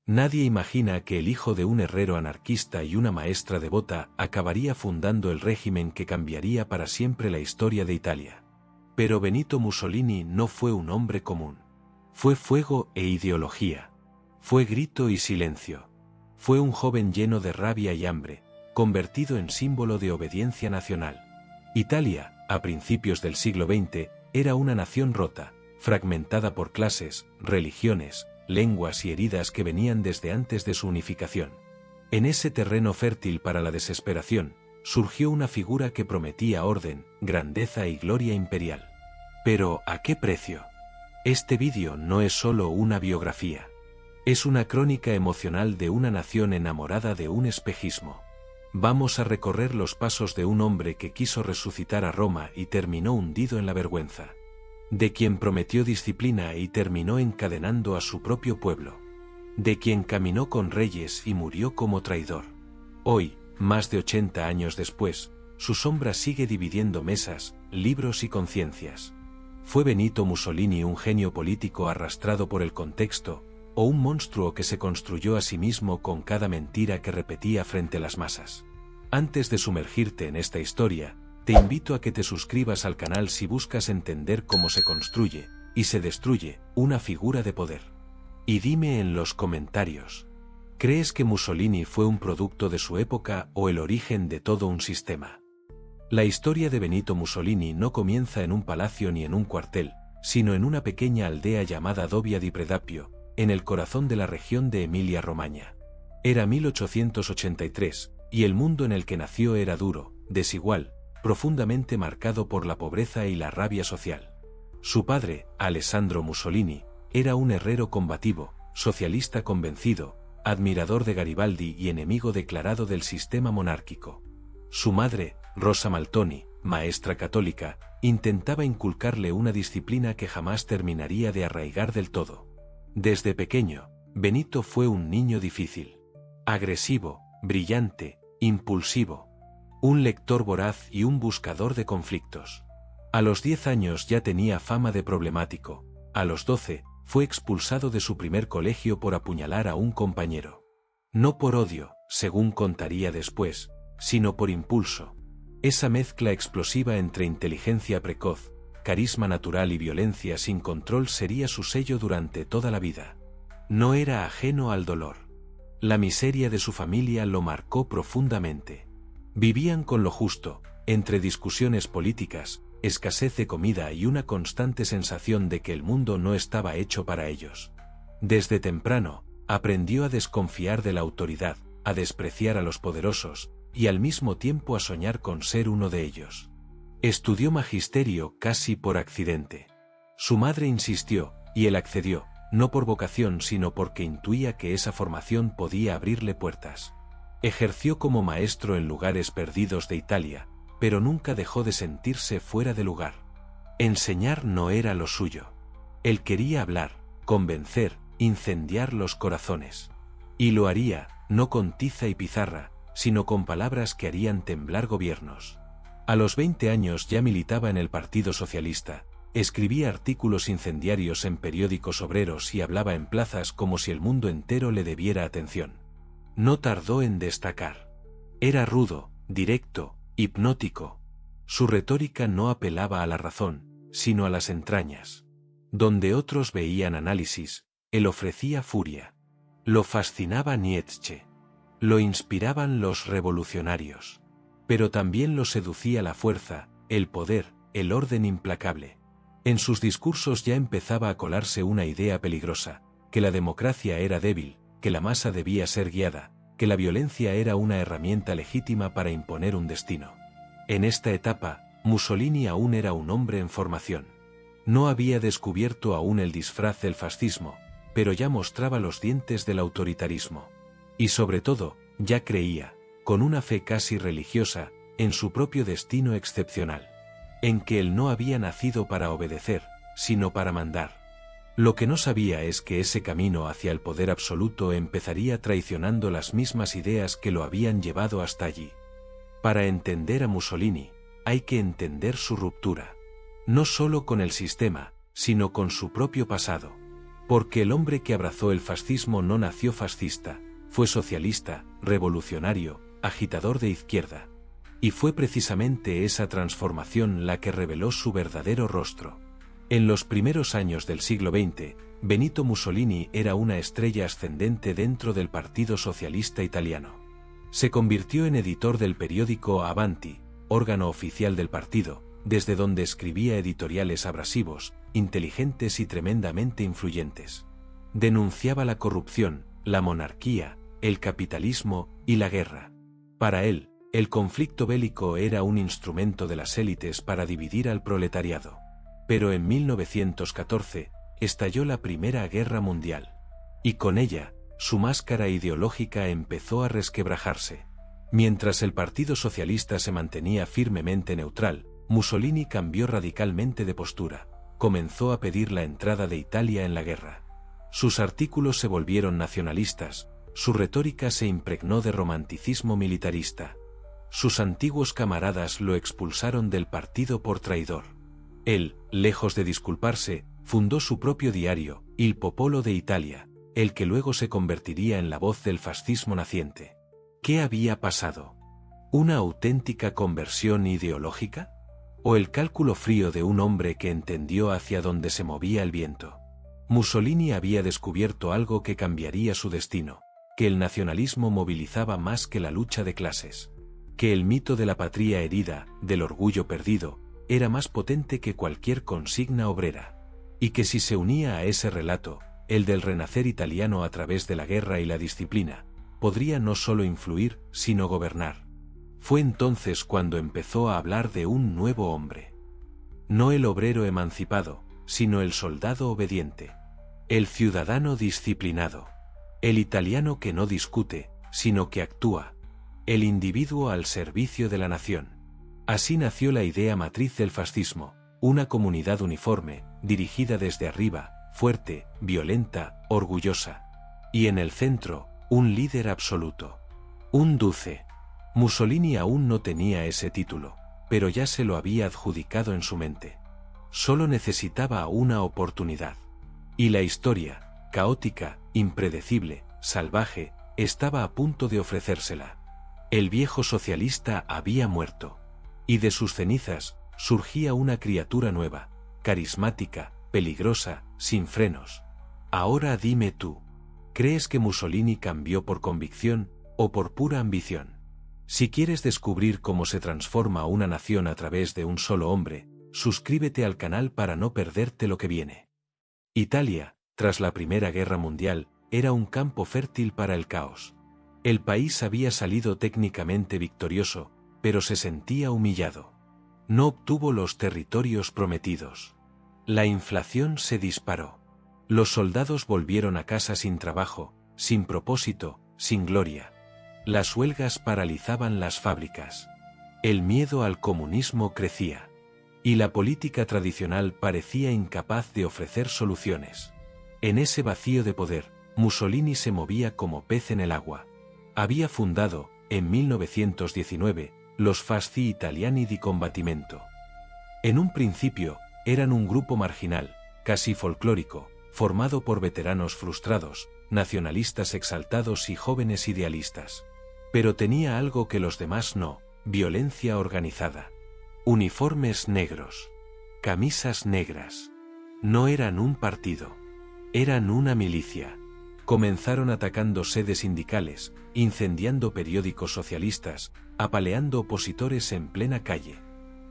Nadie imagina que el hijo de un herrero anarquista y una maestra devota acabaría fundando el régimen que cambiaría para siempre la historia de Italia. Pero Benito Mussolini no fue un hombre común. Fue fuego e ideología. Fue grito y silencio. Fue un joven lleno de rabia y hambre, convertido en símbolo de obediencia nacional. Italia, a principios del siglo XX, era una nación rota, fragmentada por clases, religiones, lenguas y heridas que venían desde antes de su unificación. En ese terreno fértil para la desesperación, surgió una figura que prometía orden, grandeza y gloria imperial. Pero, ¿a qué precio? Este vídeo no es solo una biografía. Es una crónica emocional de una nación enamorada de un espejismo. Vamos a recorrer los pasos de un hombre que quiso resucitar a Roma y terminó hundido en la vergüenza. De quien prometió disciplina y terminó encadenando a su propio pueblo. De quien caminó con reyes y murió como traidor. Hoy, más de 80 años después, su sombra sigue dividiendo mesas, libros y conciencias. ¿Fue Benito Mussolini un genio político arrastrado por el contexto, o un monstruo que se construyó a sí mismo con cada mentira que repetía frente a las masas? Antes de sumergirte en esta historia, te invito a que te suscribas al canal si buscas entender cómo se construye, y se destruye, una figura de poder. Y dime en los comentarios, ¿crees que Mussolini fue un producto de su época o el origen de todo un sistema? La historia de Benito Mussolini no comienza en un palacio ni en un cuartel, sino en una pequeña aldea llamada Dobbia di Predappio, en el corazón de la región de Emilia-Romagna. Era 1883, y el mundo en el que nació era duro, desigual, profundamente marcado por la pobreza y la rabia social. Su padre, Alessandro Mussolini, era un herrero combativo, socialista convencido, admirador de Garibaldi y enemigo declarado del sistema monárquico. Su madre, Rosa Maltoni, maestra católica, intentaba inculcarle una disciplina que jamás terminaría de arraigar del todo. Desde pequeño, Benito fue un niño difícil. Agresivo, brillante, impulsivo. Un lector voraz y un buscador de conflictos. A los 10 años ya tenía fama de problemático. A los 12, fue expulsado de su primer colegio por apuñalar a un compañero. No por odio, según contaría después, sino por impulso. Esa mezcla explosiva entre inteligencia precoz, carisma natural y violencia sin control sería su sello durante toda la vida. No era ajeno al dolor. La miseria de su familia lo marcó profundamente. Vivían con lo justo, entre discusiones políticas, escasez de comida y una constante sensación de que el mundo no estaba hecho para ellos. Desde temprano, aprendió a desconfiar de la autoridad, a despreciar a los poderosos, y al mismo tiempo a soñar con ser uno de ellos. Estudió magisterio casi por accidente. Su madre insistió, y él accedió, no por vocación sino porque intuía que esa formación podía abrirle puertas. Ejerció como maestro en lugares perdidos de Italia, pero nunca dejó de sentirse fuera de lugar. Enseñar no era lo suyo. Él quería hablar, convencer, incendiar los corazones. Y lo haría, no con tiza y pizarra, sino con palabras que harían temblar gobiernos. A los 20 años ya militaba en el Partido Socialista, escribía artículos incendiarios en periódicos obreros y hablaba en plazas como si el mundo entero le debiera atención. No tardó en destacar. Era rudo, directo, hipnótico. Su retórica no apelaba a la razón, sino a las entrañas. Donde otros veían análisis, él ofrecía furia. Lo fascinaba Nietzsche. Lo inspiraban los revolucionarios. Pero también lo seducía la fuerza, el poder, el orden implacable. En sus discursos ya empezaba a colarse una idea peligrosa, que la democracia era débil, que la masa debía ser guiada, que la violencia era una herramienta legítima para imponer un destino. En esta etapa, Mussolini aún era un hombre en formación. No había descubierto aún el disfraz del fascismo, pero ya mostraba los dientes del autoritarismo. Y sobre todo, ya creía, con una fe casi religiosa, en su propio destino excepcional. En que él no había nacido para obedecer, sino para mandar. Lo que no sabía es que ese camino hacia el poder absoluto empezaría traicionando las mismas ideas que lo habían llevado hasta allí. Para entender a Mussolini, hay que entender su ruptura. No solo con el sistema, sino con su propio pasado. Porque el hombre que abrazó el fascismo no nació fascista, fue socialista, revolucionario, agitador de izquierda. Y fue precisamente esa transformación la que reveló su verdadero rostro. En los primeros años del siglo XX, Benito Mussolini era una estrella ascendente dentro del Partido Socialista Italiano. Se convirtió en editor del periódico Avanti, órgano oficial del partido, desde donde escribía editoriales abrasivos, inteligentes y tremendamente influyentes. Denunciaba la corrupción, la monarquía, el capitalismo y la guerra. Para él, el conflicto bélico era un instrumento de las élites para dividir al proletariado. Pero en 1914, estalló la Primera Guerra Mundial. Y con ella, su máscara ideológica empezó a resquebrajarse. Mientras el Partido Socialista se mantenía firmemente neutral, Mussolini cambió radicalmente de postura. Comenzó a pedir la entrada de Italia en la guerra. Sus artículos se volvieron nacionalistas, su retórica se impregnó de romanticismo militarista. Sus antiguos camaradas lo expulsaron del partido por traidor. Él, lejos de disculparse, fundó su propio diario, Il Popolo de Italia, el que luego se convertiría en la voz del fascismo naciente. ¿Qué había pasado? ¿Una auténtica conversión ideológica? ¿O el cálculo frío de un hombre que entendió hacia dónde se movía el viento? Mussolini había descubierto algo que cambiaría su destino, que el nacionalismo movilizaba más que la lucha de clases, que el mito de la patria herida, del orgullo perdido, era más potente que cualquier consigna obrera, y que si se unía a ese relato, el del renacer italiano a través de la guerra y la disciplina, podría no solo influir, sino gobernar. Fue entonces cuando empezó a hablar de un nuevo hombre. No el obrero emancipado, sino el soldado obediente, el ciudadano disciplinado, el italiano que no discute, sino que actúa, el individuo al servicio de la nación. Así nació la idea matriz del fascismo, una comunidad uniforme, dirigida desde arriba, fuerte, violenta, orgullosa. Y en el centro, un líder absoluto. Un duce. Mussolini aún no tenía ese título, pero ya se lo había adjudicado en su mente. Solo necesitaba una oportunidad. Y la historia, caótica, impredecible, salvaje, estaba a punto de ofrecérsela. El viejo socialista había muerto. Y de sus cenizas, surgía una criatura nueva, carismática, peligrosa, sin frenos. Ahora dime tú, ¿crees que Mussolini cambió por convicción, o por pura ambición? Si quieres descubrir cómo se transforma una nación a través de un solo hombre, suscríbete al canal para no perderte lo que viene. Italia, tras la Primera Guerra Mundial, era un campo fértil para el caos. El país había salido técnicamente victorioso, pero se sentía humillado. No obtuvo los territorios prometidos. La inflación se disparó. Los soldados volvieron a casa sin trabajo, sin propósito, sin gloria. Las huelgas paralizaban las fábricas. El miedo al comunismo crecía. Y la política tradicional parecía incapaz de ofrecer soluciones. En ese vacío de poder, Mussolini se movía como pez en el agua. Había fundado, en 1919, los Fasci Italiani di Combattimento. En un principio, eran un grupo marginal, casi folclórico, formado por veteranos frustrados, nacionalistas exaltados y jóvenes idealistas. Pero tenía algo que los demás no: violencia organizada. Uniformes negros. Camisas negras. No eran un partido. Eran una milicia. Comenzaron atacando sedes sindicales, incendiando periódicos socialistas, apaleando opositores en plena calle.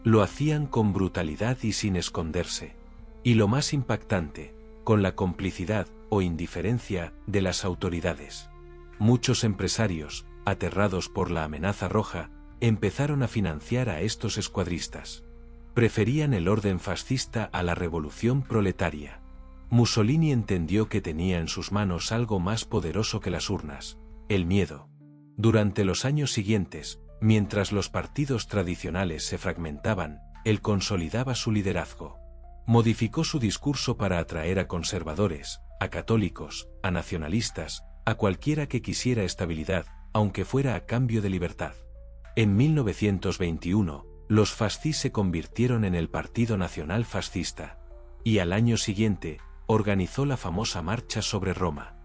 Lo hacían con brutalidad y sin esconderse. Y lo más impactante, con la complicidad o indiferencia de las autoridades. Muchos empresarios, aterrados por la amenaza roja, empezaron a financiar a estos escuadristas. Preferían el orden fascista a la revolución proletaria. Mussolini entendió que tenía en sus manos algo más poderoso que las urnas: el miedo. Durante los años siguientes, mientras los partidos tradicionales se fragmentaban, él consolidaba su liderazgo. Modificó su discurso para atraer a conservadores, a católicos, a nacionalistas, a cualquiera que quisiera estabilidad, aunque fuera a cambio de libertad. En 1921, los Fasci se convirtieron en el Partido Nacional Fascista. Y al año siguiente, organizó la famosa marcha sobre Roma.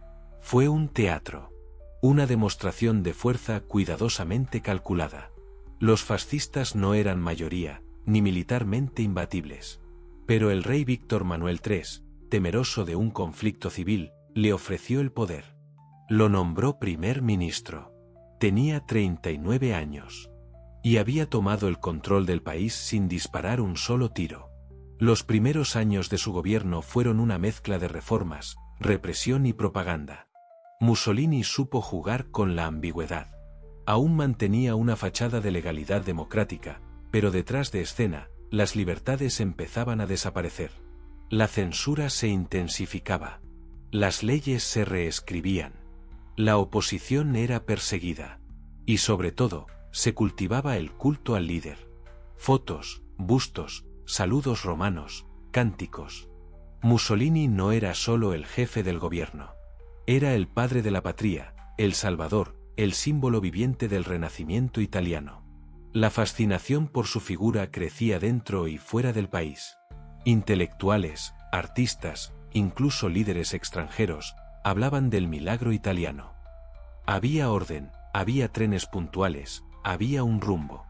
Fue un teatro. Una demostración de fuerza cuidadosamente calculada. Los fascistas no eran mayoría, ni militarmente imbatibles. Pero el rey Víctor Manuel III, temeroso de un conflicto civil, le ofreció el poder. Lo nombró primer ministro. Tenía 39 años. Y había tomado el control del país sin disparar un solo tiro. Los primeros años de su gobierno fueron una mezcla de reformas, represión y propaganda. Mussolini supo jugar con la ambigüedad. Aún mantenía una fachada de legalidad democrática, pero detrás de escena, las libertades empezaban a desaparecer. La censura se intensificaba. Las leyes se reescribían. La oposición era perseguida. Y sobre todo, se cultivaba el culto al líder. Fotos, bustos, saludos romanos, cánticos. Mussolini no era solo el jefe del gobierno. Era el padre de la patria, el salvador, el símbolo viviente del Renacimiento italiano. La fascinación por su figura crecía dentro y fuera del país. Intelectuales, artistas, incluso líderes extranjeros, hablaban del milagro italiano. Había orden, había trenes puntuales, había un rumbo.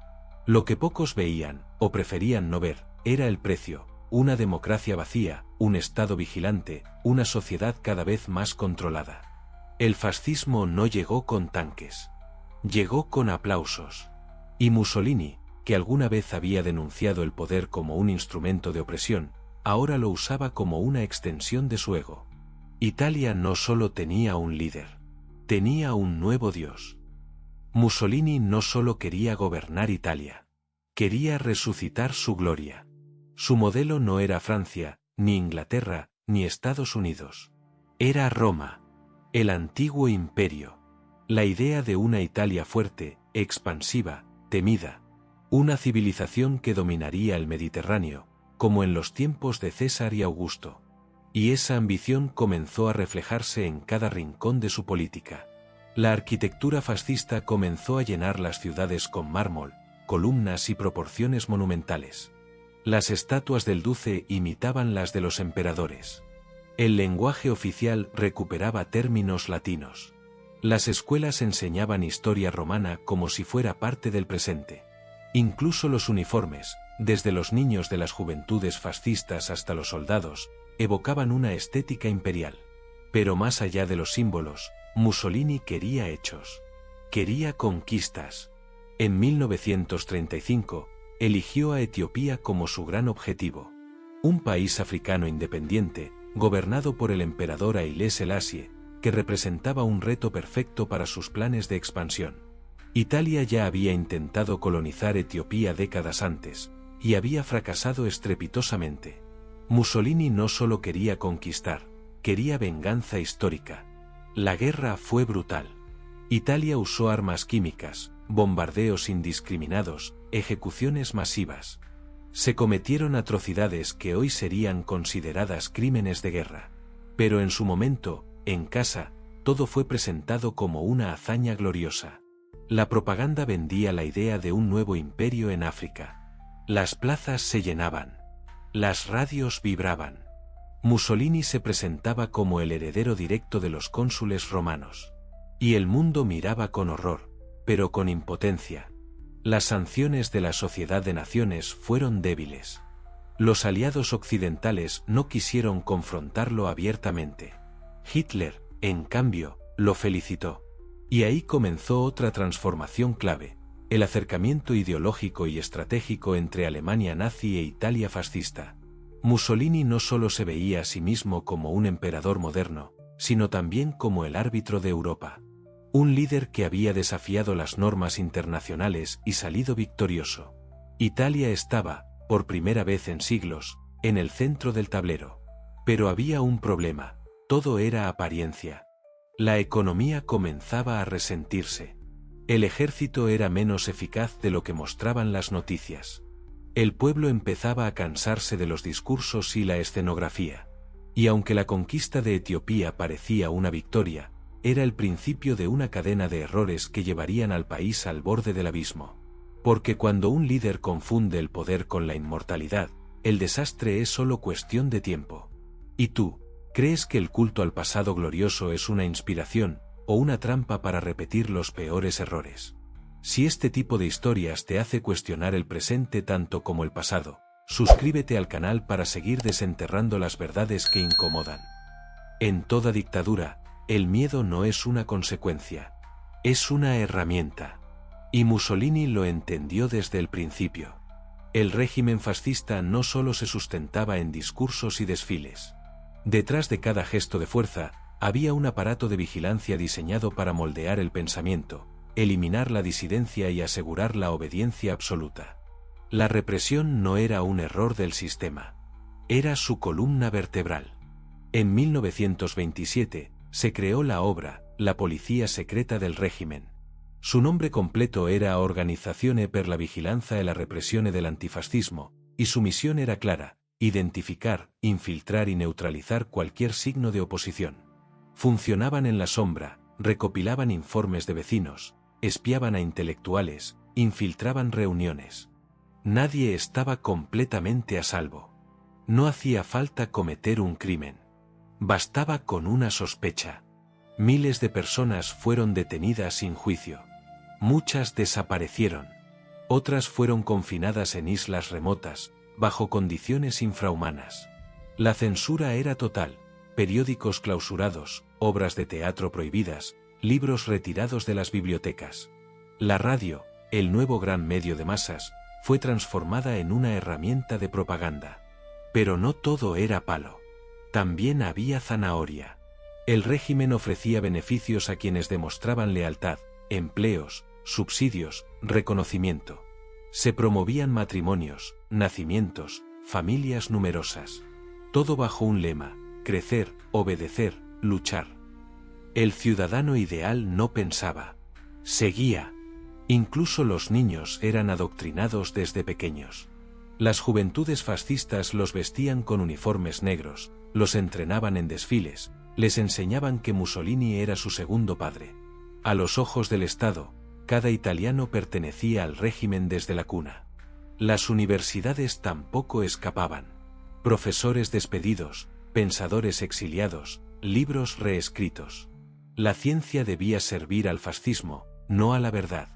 Lo que pocos veían, o preferían no ver, era el precio, una democracia vacía, un Estado vigilante, una sociedad cada vez más controlada. El fascismo no llegó con tanques. Llegó con aplausos. Y Mussolini, que alguna vez había denunciado el poder como un instrumento de opresión, ahora lo usaba como una extensión de su ego. Italia no solo tenía un líder, tenía un nuevo dios. Mussolini no solo quería gobernar Italia, quería resucitar su gloria. Su modelo no era Francia, ni Inglaterra, ni Estados Unidos. Era Roma, el antiguo imperio. La idea de una Italia fuerte, expansiva, temida. Una civilización que dominaría el Mediterráneo, como en los tiempos de César y Augusto. Y esa ambición comenzó a reflejarse en cada rincón de su política. La arquitectura fascista comenzó a llenar las ciudades con mármol, columnas y proporciones monumentales. Las estatuas del Duce imitaban las de los emperadores. El lenguaje oficial recuperaba términos latinos. Las escuelas enseñaban historia romana como si fuera parte del presente. Incluso los uniformes, desde los niños de las juventudes fascistas hasta los soldados, evocaban una estética imperial. Pero más allá de los símbolos, Mussolini quería hechos. Quería conquistas. En 1935, eligió a Etiopía como su gran objetivo. Un país africano independiente, gobernado por el emperador Haile Selassie, que representaba un reto perfecto para sus planes de expansión. Italia ya había intentado colonizar Etiopía décadas antes, y había fracasado estrepitosamente. Mussolini no solo quería conquistar, quería venganza histórica. La guerra fue brutal. Italia usó armas químicas, bombardeos indiscriminados, ejecuciones masivas. Se cometieron atrocidades que hoy serían consideradas crímenes de guerra. Pero en su momento, en casa, todo fue presentado como una hazaña gloriosa. La propaganda vendía la idea de un nuevo imperio en África. Las plazas se llenaban. Las radios vibraban. Mussolini se presentaba como el heredero directo de los cónsules romanos. Y el mundo miraba con horror, pero con impotencia. Las sanciones de la Sociedad de Naciones fueron débiles. Los aliados occidentales no quisieron confrontarlo abiertamente. Hitler, en cambio, lo felicitó. Y ahí comenzó otra transformación clave, el acercamiento ideológico y estratégico entre Alemania nazi e Italia fascista. Mussolini no solo se veía a sí mismo como un emperador moderno, sino también como el árbitro de Europa. Un líder que había desafiado las normas internacionales y salido victorioso. Italia estaba, por primera vez en siglos, en el centro del tablero. Pero había un problema, todo era apariencia. La economía comenzaba a resentirse. El ejército era menos eficaz de lo que mostraban las noticias. El pueblo empezaba a cansarse de los discursos y la escenografía. Y aunque la conquista de Etiopía parecía una victoria, era el principio de una cadena de errores que llevarían al país al borde del abismo. Porque cuando un líder confunde el poder con la inmortalidad, el desastre es solo cuestión de tiempo. Y tú, ¿Crees que el culto al pasado glorioso es una inspiración o una trampa para repetir los peores errores? Si este tipo de historias te hace cuestionar el presente tanto como el pasado, suscríbete al canal para seguir desenterrando las verdades que incomodan. En toda dictadura, el miedo no es una consecuencia, es una herramienta. Y Mussolini lo entendió desde el principio. El régimen fascista no solo se sustentaba en discursos y desfiles. Detrás de cada gesto de fuerza, había un aparato de vigilancia diseñado para moldear el pensamiento, eliminar la disidencia y asegurar la obediencia absoluta. La represión no era un error del sistema. Era su columna vertebral. En 1927, se creó la OBRA, la Policía Secreta del Régimen. Su nombre completo era Organizzazione per la Vigilanza e la Repressione dell'Antifascismo, y su misión era clara: identificar, infiltrar y neutralizar cualquier signo de oposición. Funcionaban en la sombra, recopilaban informes de vecinos, espiaban a intelectuales, infiltraban reuniones. Nadie estaba completamente a salvo. No hacía falta cometer un crimen. Bastaba con una sospecha. Miles de personas fueron detenidas sin juicio. Muchas desaparecieron. Otras fueron confinadas en islas remotas, bajo condiciones infrahumanas. La censura era total: periódicos clausurados, obras de teatro prohibidas, libros retirados de las bibliotecas. La radio, el nuevo gran medio de masas, fue transformada en una herramienta de propaganda. Pero no todo era palo. También había zanahoria. El régimen ofrecía beneficios a quienes demostraban lealtad, empleos, subsidios, reconocimiento. Se promovían matrimonios, nacimientos, familias numerosas. Todo bajo un lema: crecer, obedecer, luchar. El ciudadano ideal no pensaba, seguía. Incluso los niños eran adoctrinados desde pequeños. Las juventudes fascistas los vestían con uniformes negros, los entrenaban en desfiles, les enseñaban que Mussolini era su segundo padre. A los ojos del Estado, cada italiano pertenecía al régimen desde la cuna. Las universidades tampoco escapaban. Profesores despedidos, pensadores exiliados, libros reescritos. La ciencia debía servir al fascismo, no a la verdad.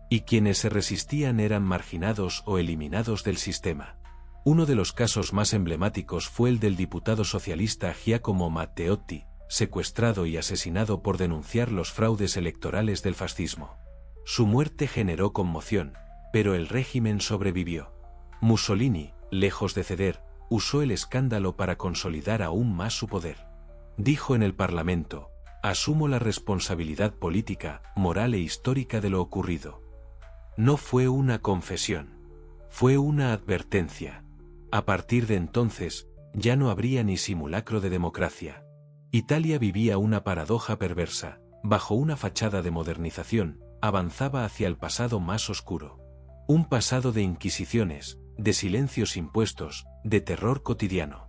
Y quienes se resistían eran marginados o eliminados del sistema. Uno de los casos más emblemáticos fue el del diputado socialista Giacomo Matteotti, secuestrado y asesinado por denunciar los fraudes electorales del fascismo. Su muerte generó conmoción, pero el régimen sobrevivió. Mussolini, lejos de ceder, usó el escándalo para consolidar aún más su poder. Dijo en el Parlamento: asumo la responsabilidad política, moral e histórica de lo ocurrido. No fue una confesión. Fue una advertencia. A partir de entonces, ya no habría ni simulacro de democracia. Italia vivía una paradoja perversa: bajo una fachada de modernización, avanzaba hacia el pasado más oscuro. Un pasado de inquisiciones, de silencios impuestos, de terror cotidiano.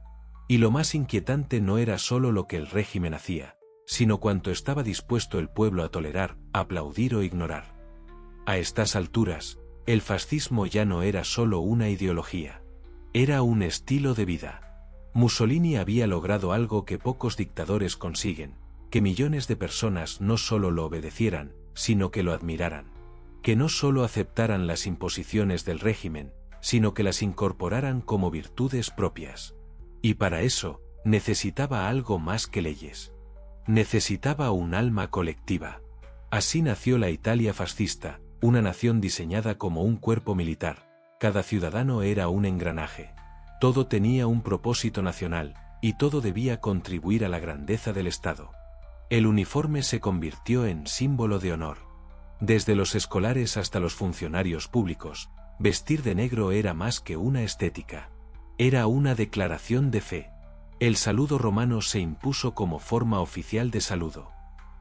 Y lo más inquietante no era solo lo que el régimen hacía, sino cuanto estaba dispuesto el pueblo a tolerar, aplaudir o ignorar. A estas alturas, el fascismo ya no era solo una ideología. Era un estilo de vida. Mussolini había logrado algo que pocos dictadores consiguen: que millones de personas no solo lo obedecieran, sino que lo admiraran. Que no solo aceptaran las imposiciones del régimen, sino que las incorporaran como virtudes propias. Y para eso, necesitaba algo más que leyes. Necesitaba un alma colectiva. Así nació la Italia fascista, una nación diseñada como un cuerpo militar. Cada ciudadano era un engranaje. Todo tenía un propósito nacional, y todo debía contribuir a la grandeza del Estado. El uniforme se convirtió en símbolo de honor. Desde los escolares hasta los funcionarios públicos, vestir de negro era más que una estética. Era una declaración de fe. El saludo romano se impuso como forma oficial de saludo.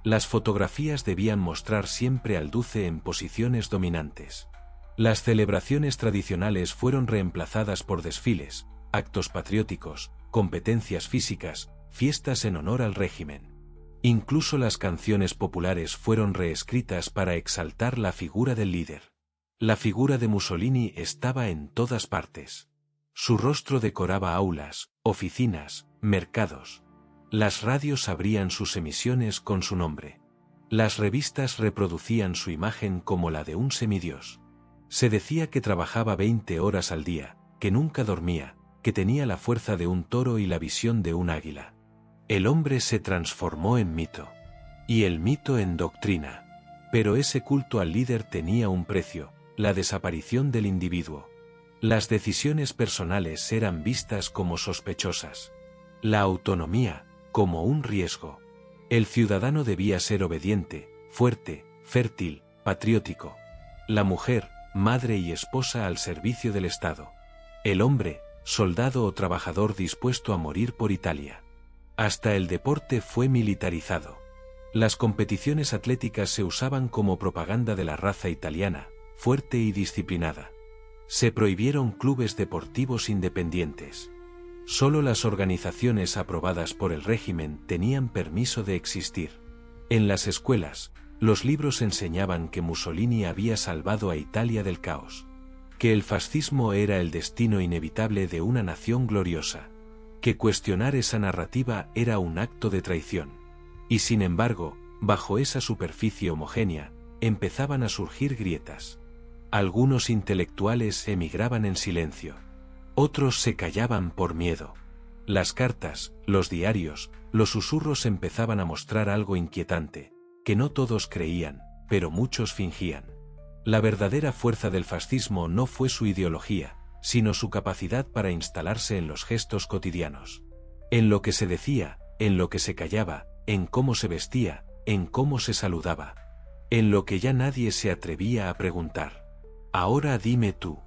Las fotografías debían mostrar siempre al duce en posiciones dominantes. Las celebraciones tradicionales fueron reemplazadas por desfiles, actos patrióticos, competencias físicas, fiestas en honor al régimen. Incluso las canciones populares fueron reescritas para exaltar la figura del líder. La figura de Mussolini estaba en todas partes. Su rostro decoraba aulas, oficinas, mercados. Las radios abrían sus emisiones con su nombre. Las revistas reproducían su imagen como la de un semidios. Se decía que trabajaba 20 horas al día, que nunca dormía, que tenía la fuerza de un toro y la visión de un águila. El hombre se transformó en mito. Y el mito en doctrina. Pero ese culto al líder tenía un precio, la desaparición del individuo. Las decisiones personales eran vistas como sospechosas. La autonomía, como un riesgo. El ciudadano debía ser obediente, fuerte, fértil, patriótico. La mujer, madre y esposa al servicio del Estado. El hombre, soldado o trabajador dispuesto a morir por Italia. Hasta el deporte fue militarizado. Las competiciones atléticas se usaban como propaganda de la raza italiana, fuerte y disciplinada. Se prohibieron clubes deportivos independientes. Solo las organizaciones aprobadas por el régimen tenían permiso de existir. En las escuelas, los libros enseñaban que Mussolini había salvado a Italia del caos, que el fascismo era el destino inevitable de una nación gloriosa, que cuestionar esa narrativa era un acto de traición. Y sin embargo, bajo esa superficie homogénea, empezaban a surgir grietas. Algunos intelectuales emigraban en silencio. Otros se callaban por miedo. Las cartas, los diarios, los susurros empezaban a mostrar algo inquietante, que no todos creían, pero muchos fingían. La verdadera fuerza del fascismo no fue su ideología, sino su capacidad para instalarse en los gestos cotidianos. En lo que se decía, en lo que se callaba, en cómo se vestía, en cómo se saludaba. En lo que ya nadie se atrevía a preguntar. Ahora dime tú,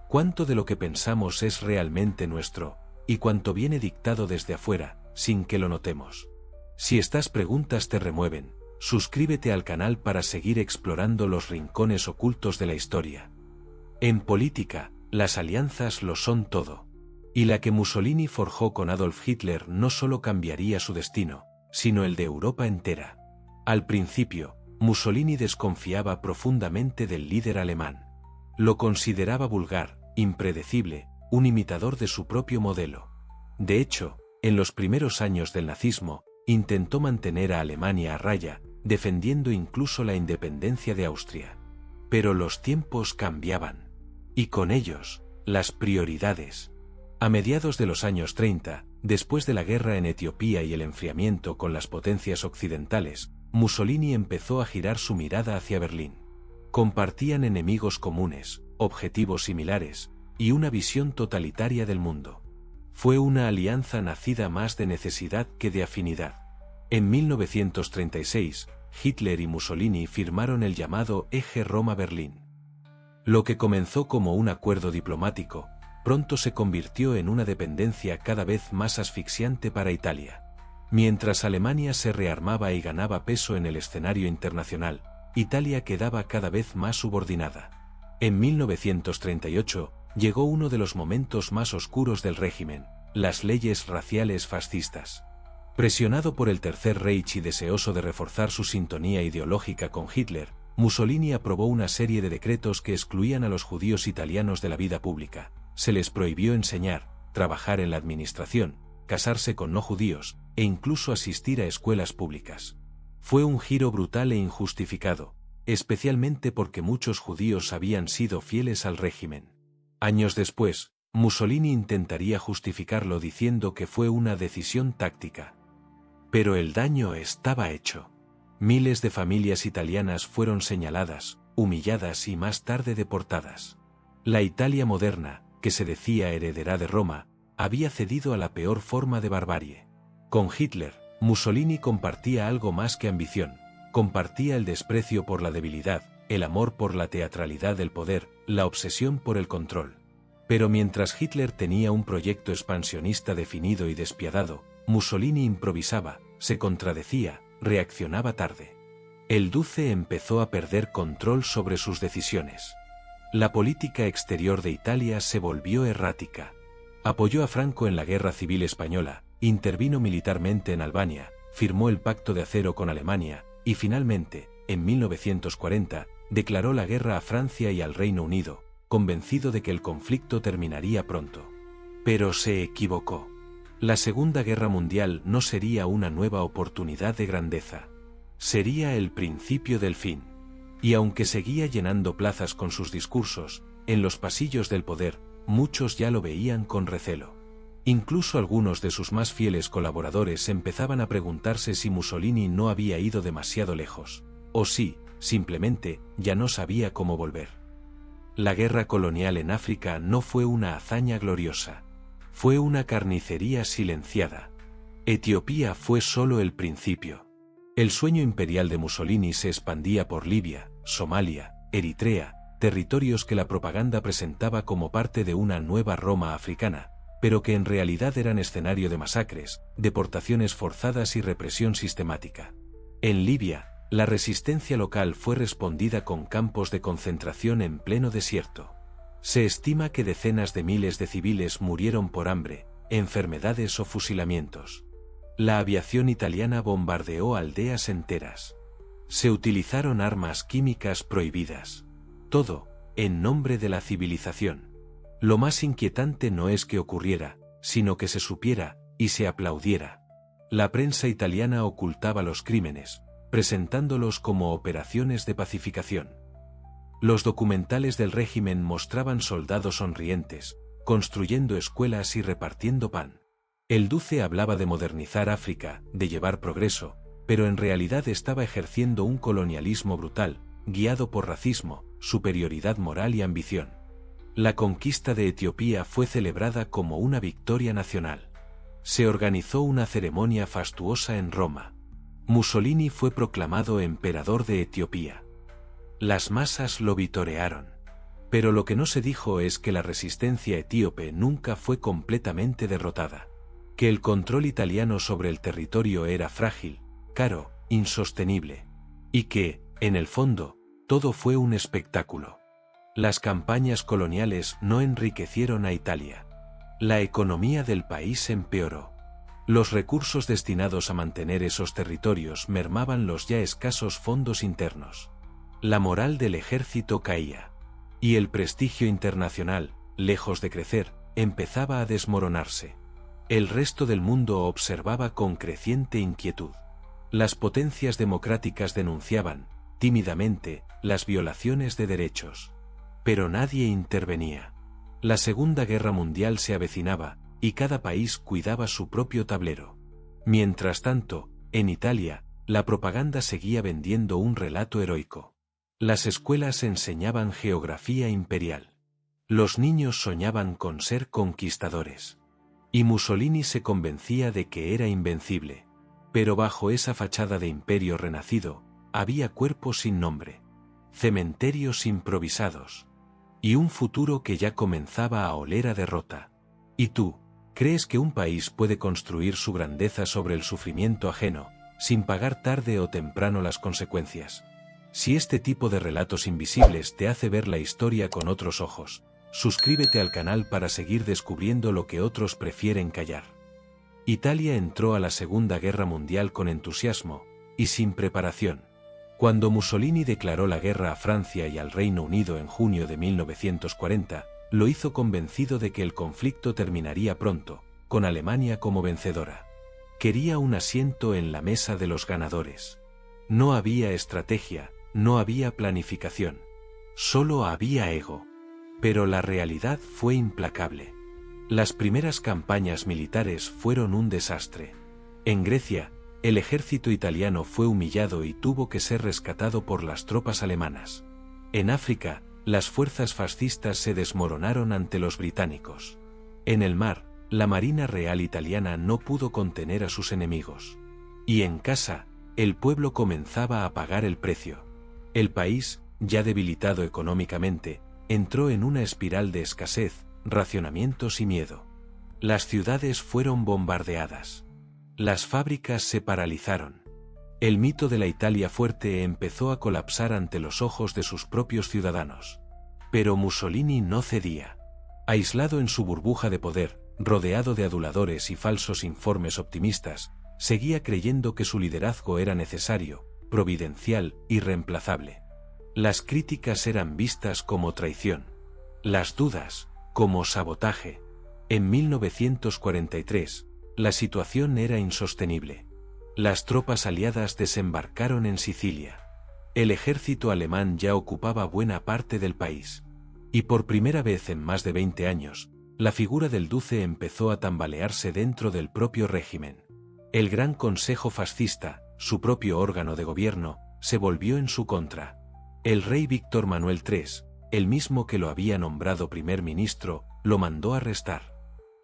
¿cuánto de lo que pensamos es realmente nuestro, y cuánto viene dictado desde afuera, sin que lo notemos? Si estas preguntas te remueven, suscríbete al canal para seguir explorando los rincones ocultos de la historia. En política, las alianzas lo son todo. Y la que Mussolini forjó con Adolf Hitler no solo cambiaría su destino, sino el de Europa entera. Al principio, Mussolini desconfiaba profundamente del líder alemán. Lo consideraba vulgar, impredecible, un imitador de su propio modelo. De hecho, en los primeros años del nazismo, intentó mantener a Alemania a raya, defendiendo incluso la independencia de Austria. Pero los tiempos cambiaban. Y con ellos, las prioridades. A mediados de los años 30, después de la guerra en Etiopía y el enfriamiento con las potencias occidentales, Mussolini empezó a girar su mirada hacia Berlín. Compartían enemigos comunes, objetivos similares, y una visión totalitaria del mundo. Fue una alianza nacida más de necesidad que de afinidad. En 1936, Hitler y Mussolini firmaron el llamado Eje Roma-Berlín. Lo que comenzó como un acuerdo diplomático, pronto se convirtió en una dependencia cada vez más asfixiante para Italia. Mientras Alemania se rearmaba y ganaba peso en el escenario internacional, Italia quedaba cada vez más subordinada. En 1938, llegó uno de los momentos más oscuros del régimen, las leyes raciales fascistas. Presionado por el Tercer Reich y deseoso de reforzar su sintonía ideológica con Hitler, Mussolini aprobó una serie de decretos que excluían a los judíos italianos de la vida pública. Se les prohibió enseñar, trabajar en la administración, casarse con no judíos, e incluso asistir a escuelas públicas. Fue un giro brutal e injustificado, especialmente porque muchos judíos habían sido fieles al régimen. Años después, Mussolini intentaría justificarlo diciendo que fue una decisión táctica. Pero el daño estaba hecho. Miles de familias italianas fueron señaladas, humilladas y más tarde deportadas. La Italia moderna, que se decía heredera de Roma, había cedido a la peor forma de barbarie. Con Hitler, Mussolini compartía algo más que ambición, compartía el desprecio por la debilidad, el amor por la teatralidad del poder, la obsesión por el control. Pero mientras Hitler tenía un proyecto expansionista definido y despiadado, Mussolini improvisaba, se contradecía, reaccionaba tarde. El Duce empezó a perder control sobre sus decisiones. La política exterior de Italia se volvió errática. Apoyó a Franco en la Guerra Civil Española, intervino militarmente en Albania, firmó el Pacto de Acero con Alemania, y finalmente, en 1940, declaró la guerra a Francia y al Reino Unido, convencido de que el conflicto terminaría pronto. Pero se equivocó. La Segunda Guerra Mundial no sería una nueva oportunidad de grandeza. Sería el principio del fin. Y aunque seguía llenando plazas con sus discursos, en los pasillos del poder, muchos ya lo veían con recelo. Incluso algunos de sus más fieles colaboradores empezaban a preguntarse si Mussolini no había ido demasiado lejos, o si, simplemente, ya no sabía cómo volver. La guerra colonial en África no fue una hazaña gloriosa. Fue una carnicería silenciada. Etiopía fue solo el principio. El sueño imperial de Mussolini se expandía por Libia, Somalia, Eritrea, territorios que la propaganda presentaba como parte de una nueva Roma africana, pero que en realidad eran escenario de masacres, deportaciones forzadas y represión sistemática. En Libia, la resistencia local fue respondida con campos de concentración en pleno desierto. Se estima que decenas de miles de civiles murieron por hambre, enfermedades o fusilamientos. La aviación italiana bombardeó aldeas enteras. Se utilizaron armas químicas prohibidas. Todo, en nombre de la civilización. Lo más inquietante no es que ocurriera, sino que se supiera, y se aplaudiera. La prensa italiana ocultaba los crímenes, presentándolos como operaciones de pacificación. Los documentales del régimen mostraban soldados sonrientes, construyendo escuelas y repartiendo pan. El Duce hablaba de modernizar África, de llevar progreso, pero en realidad estaba ejerciendo un colonialismo brutal, guiado por racismo, superioridad moral y ambición. La conquista de Etiopía fue celebrada como una victoria nacional. Se organizó una ceremonia fastuosa en Roma. Mussolini fue proclamado emperador de Etiopía. Las masas lo vitorearon. Pero lo que no se dijo es que la resistencia etíope nunca fue completamente derrotada. Que el control italiano sobre el territorio era frágil, caro, insostenible. Y que, en el fondo, todo fue un espectáculo. Las campañas coloniales no enriquecieron a Italia. La economía del país empeoró. Los recursos destinados a mantener esos territorios mermaban los ya escasos fondos internos. La moral del ejército caía. Y el prestigio internacional, lejos de crecer, empezaba a desmoronarse. El resto del mundo observaba con creciente inquietud. Las potencias democráticas denunciaban, tímidamente, las violaciones de derechos. Pero nadie intervenía. La Segunda Guerra Mundial se avecinaba, y cada país cuidaba su propio tablero. Mientras tanto, en Italia, la propaganda seguía vendiendo un relato heroico. Las escuelas enseñaban geografía imperial. Los niños soñaban con ser conquistadores. Y Mussolini se convencía de que era invencible. Pero bajo esa fachada de imperio renacido, había cuerpos sin nombre, cementerios improvisados, y un futuro que ya comenzaba a oler a derrota. ¿Y tú, crees que un país puede construir su grandeza sobre el sufrimiento ajeno, sin pagar tarde o temprano las consecuencias? Si este tipo de relatos invisibles te hace ver la historia con otros ojos, suscríbete al canal para seguir descubriendo lo que otros prefieren callar. Italia entró a la Segunda Guerra Mundial con entusiasmo, y sin preparación. Cuando Mussolini declaró la guerra a Francia y al Reino Unido en junio de 1940, lo hizo convencido de que el conflicto terminaría pronto, con Alemania como vencedora. Quería un asiento en la mesa de los ganadores. No había estrategia, no había planificación. Solo había ego. Pero la realidad fue implacable. Las primeras campañas militares fueron un desastre. En Grecia, el ejército italiano fue humillado y tuvo que ser rescatado por las tropas alemanas. En África, las fuerzas fascistas se desmoronaron ante los británicos. En el mar, la Marina Real italiana no pudo contener a sus enemigos. Y en casa, el pueblo comenzaba a pagar el precio. El país, ya debilitado económicamente, entró en una espiral de escasez, racionamientos y miedo. Las ciudades fueron bombardeadas. Las fábricas se paralizaron. El mito de la Italia fuerte empezó a colapsar ante los ojos de sus propios ciudadanos. Pero Mussolini no cedía. Aislado en su burbuja de poder, rodeado de aduladores y falsos informes optimistas, seguía creyendo que su liderazgo era necesario, providencial, irreemplazable. Las críticas eran vistas como traición. Las dudas, como sabotaje. En 1943, La situación era insostenible. Las tropas aliadas desembarcaron en Sicilia. El ejército alemán ya ocupaba buena parte del país. Y por primera vez en más de 20 años, la figura del duce empezó a tambalearse dentro del propio régimen. El Gran Consejo Fascista, su propio órgano de gobierno, se volvió en su contra. El rey Víctor Manuel III, el mismo que lo había nombrado primer ministro, lo mandó arrestar.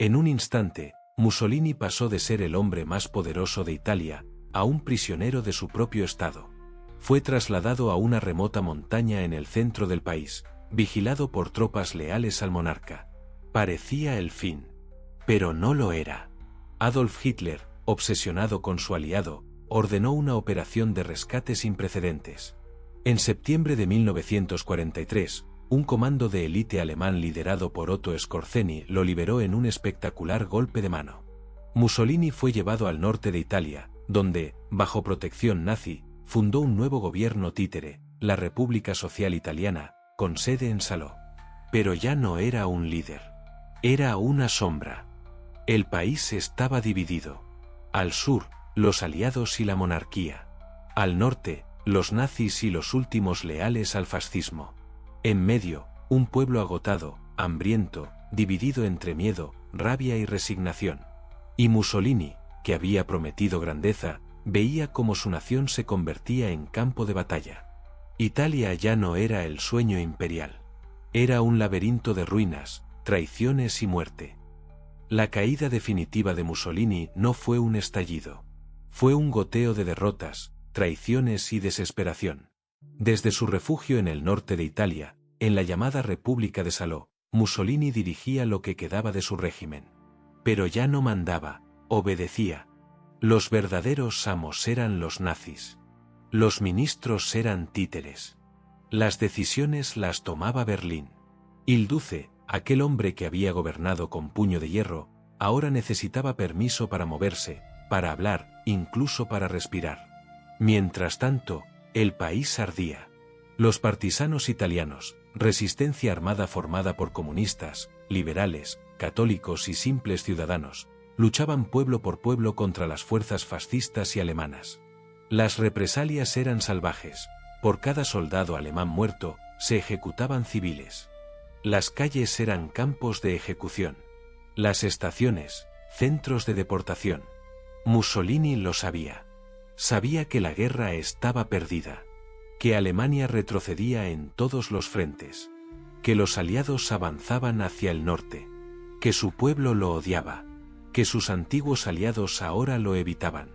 En un instante, Mussolini pasó de ser el hombre más poderoso de Italia a un prisionero de su propio estado. Fue trasladado a una remota montaña en el centro del país, vigilado por tropas leales al monarca. Parecía el fin. Pero no lo era. Adolf Hitler, obsesionado con su aliado, ordenó una operación de rescate sin precedentes. En septiembre de 1943, un comando de élite alemán liderado por Otto Skorzeny lo liberó en un espectacular golpe de mano. Mussolini fue llevado al norte de Italia, donde, bajo protección nazi, fundó un nuevo gobierno títere, la República Social Italiana, con sede en Salò. Pero ya no era un líder. Era una sombra. El país estaba dividido. Al sur, los aliados y la monarquía. Al norte, los nazis y los últimos leales al fascismo. En medio, un pueblo agotado, hambriento, dividido entre miedo, rabia y resignación. Y Mussolini, que había prometido grandeza, veía cómo su nación se convertía en campo de batalla. Italia ya no era el sueño imperial. Era un laberinto de ruinas, traiciones y muerte. La caída definitiva de Mussolini no fue un estallido. Fue un goteo de derrotas, traiciones y desesperación. Desde su refugio en el norte de Italia, en la llamada República de Salò, Mussolini dirigía lo que quedaba de su régimen. Pero ya no mandaba, obedecía. Los verdaderos amos eran los nazis. Los ministros eran títeres. Las decisiones las tomaba Berlín. Il Duce, aquel hombre que había gobernado con puño de hierro, ahora necesitaba permiso para moverse, para hablar, incluso para respirar. Mientras tanto, el país ardía. Los partisanos italianos, resistencia armada formada por comunistas, liberales, católicos y simples ciudadanos, luchaban pueblo por pueblo contra las fuerzas fascistas y alemanas. Las represalias eran salvajes. Por cada soldado alemán muerto, se ejecutaban civiles. Las calles eran campos de ejecución. Las estaciones, centros de deportación. Mussolini lo sabía. Sabía que la guerra estaba perdida. Que Alemania retrocedía en todos los frentes. Que los aliados avanzaban hacia el norte. Que su pueblo lo odiaba. Que sus antiguos aliados ahora lo evitaban.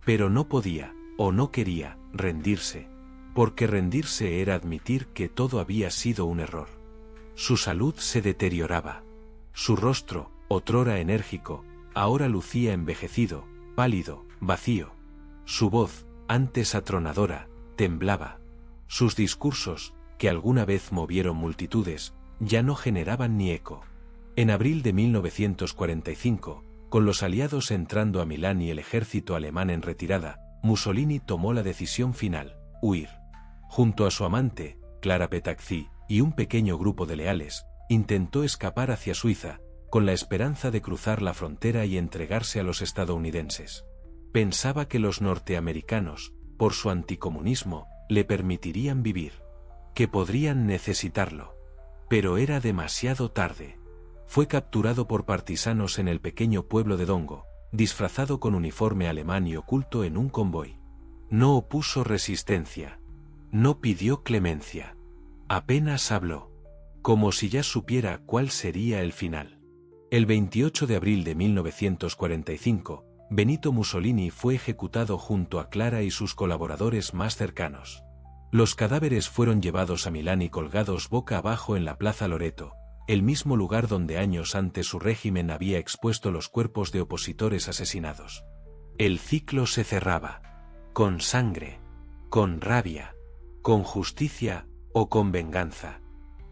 Pero no podía, o no quería, rendirse. Porque rendirse era admitir que todo había sido un error. Su salud se deterioraba. Su rostro, otrora enérgico, ahora lucía envejecido, pálido, vacío. Su voz, antes atronadora, temblaba. Sus discursos, que alguna vez movieron multitudes, ya no generaban ni eco. En abril de 1945, con los aliados entrando a Milán y el ejército alemán en retirada, Mussolini tomó la decisión final: huir. Junto a su amante, Clara Petacci, y un pequeño grupo de leales, intentó escapar hacia Suiza, con la esperanza de cruzar la frontera y entregarse a los estadounidenses. Pensaba que los norteamericanos, por su anticomunismo, le permitirían vivir. Que podrían necesitarlo. Pero era demasiado tarde. Fue capturado por partisanos en el pequeño pueblo de Dongo, disfrazado con uniforme alemán y oculto en un convoy. No opuso resistencia. No pidió clemencia. Apenas habló. Como si ya supiera cuál sería el final. El 28 de abril de 1945, Benito Mussolini fue ejecutado junto a Clara y sus colaboradores más cercanos. Los cadáveres fueron llevados a Milán y colgados boca abajo en la Plaza Loreto, el mismo lugar donde años antes su régimen había expuesto los cuerpos de opositores asesinados. El ciclo se cerraba. Con sangre. Con rabia. Con justicia o con venganza.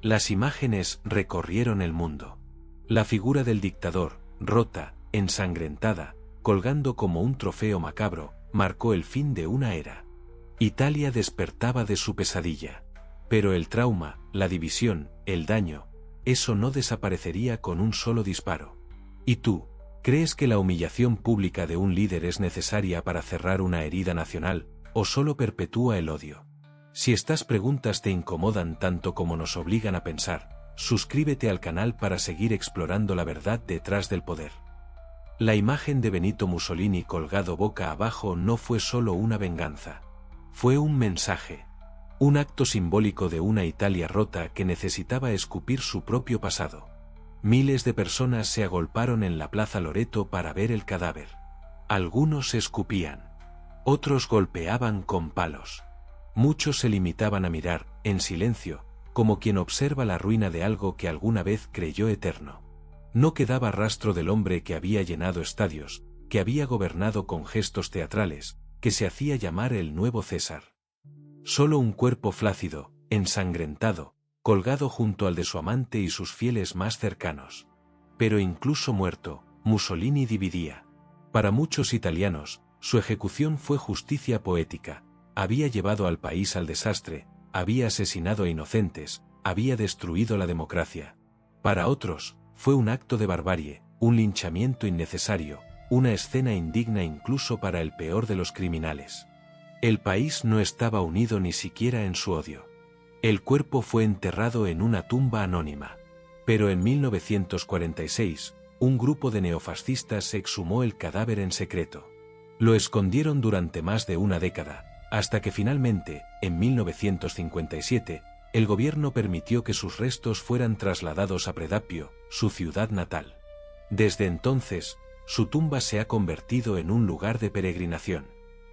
Las imágenes recorrieron el mundo. La figura del dictador, rota, ensangrentada, colgando como un trofeo macabro, marcó el fin de una era. Italia despertaba de su pesadilla. Pero el trauma, la división, el daño, eso no desaparecería con un solo disparo. ¿Y tú? ¿Crees que la humillación pública de un líder es necesaria para cerrar una herida nacional, o solo perpetúa el odio? Si estas preguntas te incomodan tanto como nos obligan a pensar, suscríbete al canal para seguir explorando la verdad detrás del poder. La imagen de Benito Mussolini colgado boca abajo no fue solo una venganza. Fue un mensaje. Un acto simbólico de una Italia rota que necesitaba escupir su propio pasado. Miles de personas se agolparon en la Plaza Loreto para ver el cadáver. Algunos escupían. Otros golpeaban con palos. Muchos se limitaban a mirar, en silencio, como quien observa la ruina de algo que alguna vez creyó eterno. No quedaba rastro del hombre que había llenado estadios, que había gobernado con gestos teatrales, que se hacía llamar el nuevo César. Solo un cuerpo flácido, ensangrentado, colgado junto al de su amante y sus fieles más cercanos. Pero incluso muerto, Mussolini dividía. Para muchos italianos, su ejecución fue justicia poética. Había llevado al país al desastre, había asesinado a inocentes, había destruido la democracia. Para otros, fue un acto de barbarie, un linchamiento innecesario, una escena indigna incluso para el peor de los criminales. El país no estaba unido ni siquiera en su odio. El cuerpo fue enterrado en una tumba anónima. Pero en 1946, un grupo de neofascistas exhumó el cadáver en secreto. Lo escondieron durante más de una década, hasta que finalmente, en 1957, el gobierno permitió que sus restos fueran trasladados a Predappio, su ciudad natal. Desde entonces, su tumba se ha convertido en un lugar de peregrinación.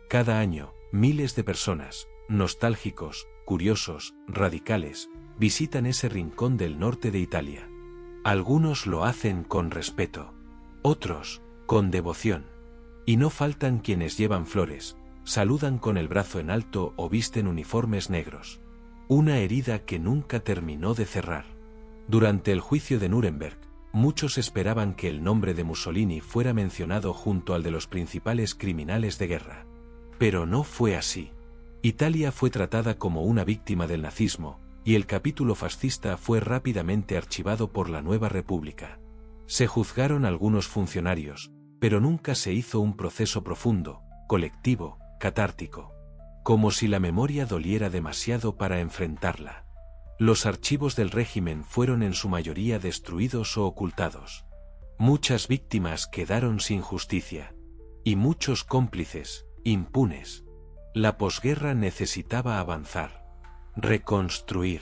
Cada año, miles de personas, nostálgicos, curiosos, radicales, visitan ese rincón del norte de Italia. Algunos lo hacen con respeto, otros, con devoción. Y no faltan quienes llevan flores, saludan con el brazo en alto o visten uniformes negros. Una herida que nunca terminó de cerrar. Durante el juicio de Nuremberg, muchos esperaban que el nombre de Mussolini fuera mencionado junto al de los principales criminales de guerra. Pero no fue así. Italia fue tratada como una víctima del nazismo, y el capítulo fascista fue rápidamente archivado por la nueva república. Se juzgaron algunos funcionarios, pero nunca se hizo un proceso profundo, colectivo, catártico. Como si la memoria doliera demasiado para enfrentarla. Los archivos del régimen fueron en su mayoría destruidos o ocultados. Muchas víctimas quedaron sin justicia. Y muchos cómplices, impunes. La posguerra necesitaba avanzar. Reconstruir.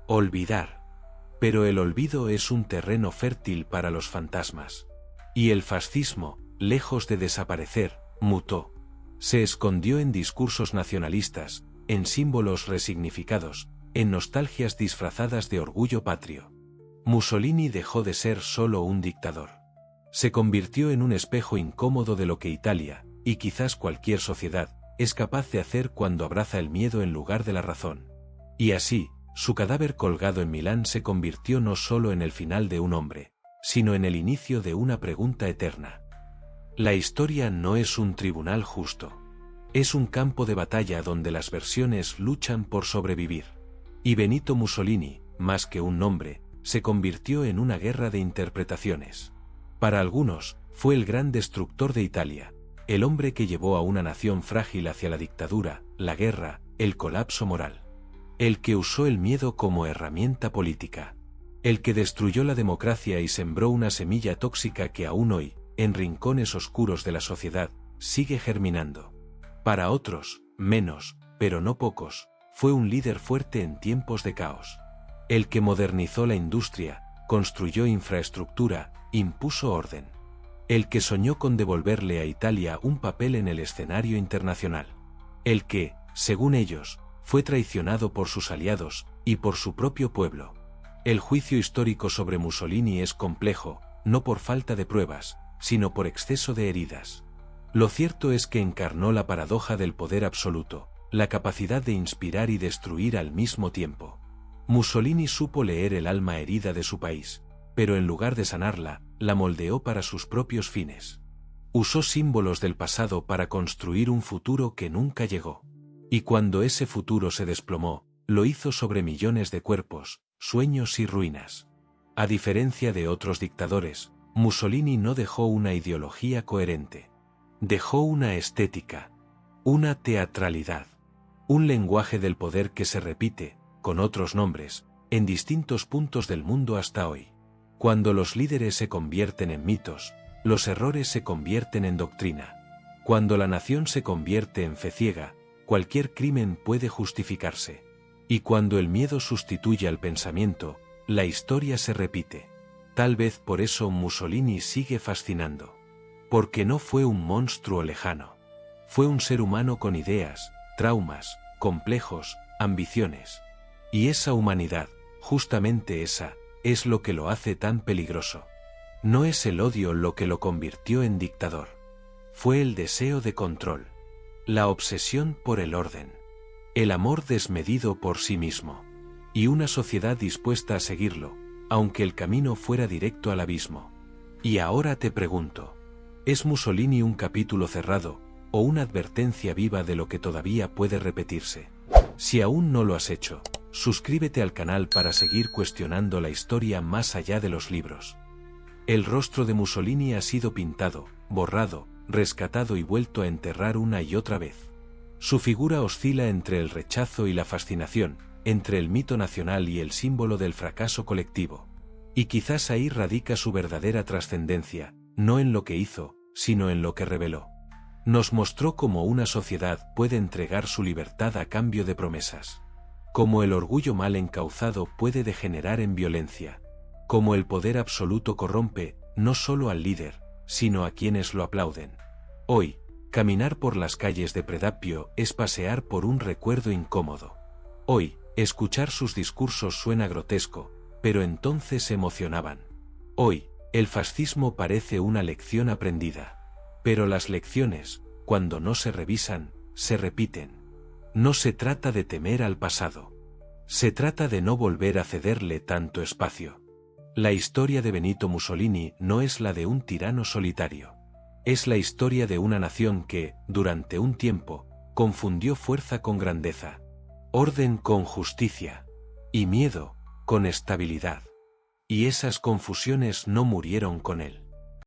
Olvidar. Pero el olvido es un terreno fértil para los fantasmas. Y el fascismo, lejos de desaparecer, mutó. Se escondió en discursos nacionalistas, en símbolos resignificados, en nostalgias disfrazadas de orgullo patrio. Mussolini dejó de ser solo un dictador. Se convirtió en un espejo incómodo de lo que Italia, y quizás cualquier sociedad, es capaz de hacer cuando abraza el miedo en lugar de la razón. Y así, su cadáver colgado en Milán se convirtió no solo en el final de un hombre, sino en el inicio de una pregunta eterna. La historia no es un tribunal justo. Es un campo de batalla donde las versiones luchan por sobrevivir. Y Benito Mussolini, más que un nombre, se convirtió en una guerra de interpretaciones. Para algunos, fue el gran destructor de Italia, el hombre que llevó a una nación frágil hacia la dictadura, la guerra, el colapso moral. El que usó el miedo como herramienta política. El que destruyó la democracia y sembró una semilla tóxica que aún hoy, en rincones oscuros de la sociedad, sigue germinando. Para otros, menos, pero no pocos, fue un líder fuerte en tiempos de caos. El que modernizó la industria, construyó infraestructura, impuso orden. El que soñó con devolverle a Italia un papel en el escenario internacional. El que, según ellos, fue traicionado por sus aliados y por su propio pueblo. El juicio histórico sobre Mussolini es complejo, no por falta de pruebas, sino por exceso de heridas. Lo cierto es que encarnó la paradoja del poder absoluto, la capacidad de inspirar y destruir al mismo tiempo. Mussolini supo leer el alma herida de su país, pero en lugar de sanarla, la moldeó para sus propios fines. Usó símbolos del pasado para construir un futuro que nunca llegó. Y cuando ese futuro se desplomó, lo hizo sobre millones de cuerpos, sueños y ruinas. A diferencia de otros dictadores, Mussolini no dejó una ideología coherente. Dejó una estética, una teatralidad, un lenguaje del poder que se repite, con otros nombres, en distintos puntos del mundo hasta hoy. Cuando los líderes se convierten en mitos, los errores se convierten en doctrina. Cuando la nación se convierte en fe ciega, cualquier crimen puede justificarse. Y cuando el miedo sustituye al pensamiento, la historia se repite. Tal vez por eso Mussolini sigue fascinando. Porque no fue un monstruo lejano. Fue un ser humano con ideas, traumas, complejos, ambiciones. Y esa humanidad, justamente esa, es lo que lo hace tan peligroso. No es el odio lo que lo convirtió en dictador. Fue el deseo de control. La obsesión por el orden. El amor desmedido por sí mismo. Y una sociedad dispuesta a seguirlo, aunque el camino fuera directo al abismo. Y ahora te pregunto, ¿es Mussolini un capítulo cerrado, o una advertencia viva de lo que todavía puede repetirse? Si aún no lo has hecho, suscríbete al canal para seguir cuestionando la historia más allá de los libros. El rostro de Mussolini ha sido pintado, borrado, rescatado y vuelto a enterrar una y otra vez. Su figura oscila entre el rechazo y la fascinación, entre el mito nacional y el símbolo del fracaso colectivo. Y quizás ahí radica su verdadera trascendencia, no en lo que hizo, sino en lo que reveló. Nos mostró cómo una sociedad puede entregar su libertad a cambio de promesas. Cómo el orgullo mal encauzado puede degenerar en violencia. Cómo el poder absoluto corrompe, no solo al líder, sino a quienes lo aplauden. Hoy, caminar por las calles de Predappio es pasear por un recuerdo incómodo. Hoy, escuchar sus discursos suena grotesco, pero entonces emocionaban. Hoy, el fascismo parece una lección aprendida. Pero las lecciones, cuando no se revisan, se repiten. No se trata de temer al pasado. Se trata de no volver a cederle tanto espacio. La historia de Benito Mussolini no es la de un tirano solitario. Es la historia de una nación que, durante un tiempo, confundió fuerza con grandeza, orden con justicia, y miedo con estabilidad. Y esas confusiones no murieron con él.